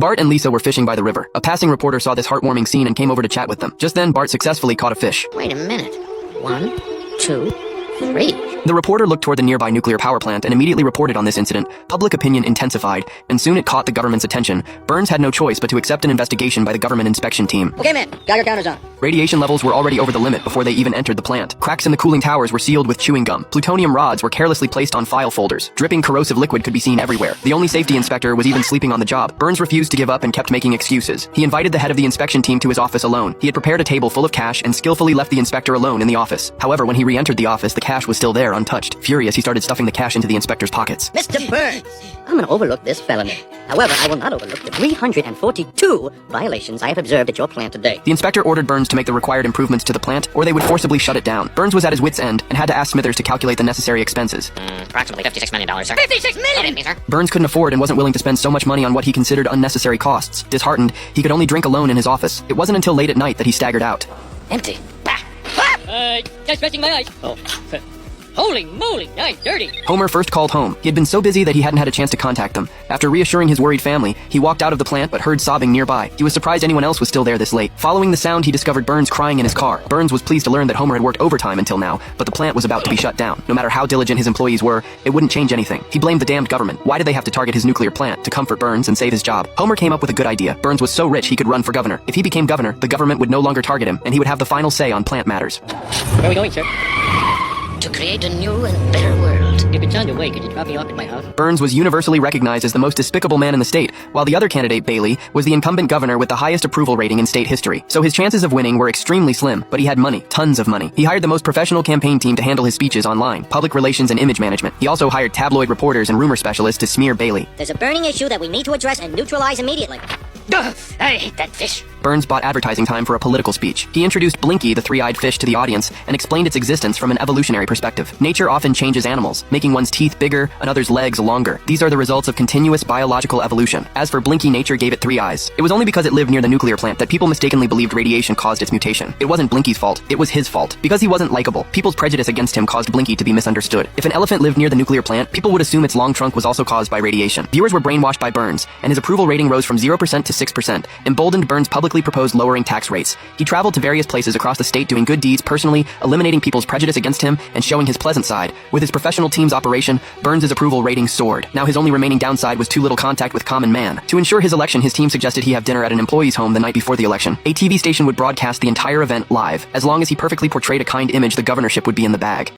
Bart and Lisa were fishing by the river. A passing reporter saw this heartwarming scene and came over to chat with them. Just then, Bart successfully caught a fish. Wait a minute. 1, 2, 3. The reporter looked toward the nearby nuclear power plant and immediately reported on this incident. Public opinion intensified, and soon it caught the government's attention. Burns had no choice but to accept an investigation by the government inspection team. Okay, man. Got your counters on. Radiation levels were already over the limit before they even entered the plant. Cracks in the cooling towers were sealed with chewing gum. Plutonium rods were carelessly placed on file folders. Dripping corrosive liquid could be seen everywhere. The only safety inspector was even sleeping on the job. Burns refused to give up and kept making excuses. He invited the head of the inspection team to his office alone. He had prepared a table full of cash and skillfully left the inspector alone in the office. However, when he re-entered the office, the cash was still there, untouched. Furious, he started stuffing the cash into the inspector's pockets. Mr. Burns, I'm gonna overlook this felony. However, I will not overlook the 342 violations I have observed at your plant today. The inspector ordered Burns to make the required improvements to the plant, or they would forcibly shut it down. Burns was at his wit's end and had to ask Smithers to calculate the necessary expenses. Approximately $56 million, sir. $56 million! Sir. Burns couldn't afford and wasn't willing to spend so much money on what he considered unnecessary costs. Disheartened, he could only drink alone in his office. It wasn't until late at night that he staggered out. Empty. Just scratching my eyes. Oh. Holy moly, I'm dirty. Homer first called home. He had been so busy that he hadn't had a chance to contact them. After reassuring his worried family, he walked out of the plant but heard sobbing nearby. He was surprised anyone else was still there this late. Following the sound, he discovered Burns crying in his car. Burns was pleased to learn that Homer had worked overtime until now, but the plant was about to be shut down. No matter how diligent his employees were, it wouldn't change anything. He blamed the damned government. Why did they have to target his nuclear plant? To comfort Burns and save his job. Homer came up with a good idea. Burns was so rich he could run for governor. If he became governor, the government would no longer target him, and he would have the final say on plant matters. Where are we going, sir? To create a new and better world. If it's on your way, could you drop me off at my house? Burns was universally recognized as the most despicable man in the state, while the other candidate, Bailey, was the incumbent governor with the highest approval rating in state history. So his chances of winning were extremely slim, but he had money, tons of money. He hired the most professional campaign team to handle his speeches online, public relations and image management. He also hired tabloid reporters and rumor specialists to smear Bailey. There's a burning issue that we need to address and neutralize immediately. Ugh, I hate that fish. Burns bought advertising time for a political speech. He introduced Blinky, the three-eyed fish, to the audience and explained its existence from an evolutionary perspective. Nature often changes animals, making one's teeth bigger, another's legs longer. These are the results of continuous biological evolution. As for Blinky, nature gave it 3 eyes. It was only because it lived near the nuclear plant that people mistakenly believed radiation caused its mutation. It wasn't Blinky's fault, it was his fault. Because he wasn't likable, people's prejudice against him caused Blinky to be misunderstood. If an elephant lived near the nuclear plant, people would assume its long trunk was also caused by radiation. Viewers were brainwashed by Burns, and his approval rating rose from 0% to 6%. Emboldened, Burns publicly proposed lowering tax rates. He traveled to various places across the state doing good deeds personally, eliminating people's prejudice against him, and showing his pleasant side. With his professional team's operation, Burns' approval rating soared. Now his only remaining downside was too little contact with common man. To ensure his election, his team suggested he have dinner at an employee's home the night before the election. A TV station would broadcast the entire event live. As long as he perfectly portrayed a kind image, the governorship would be in the bag.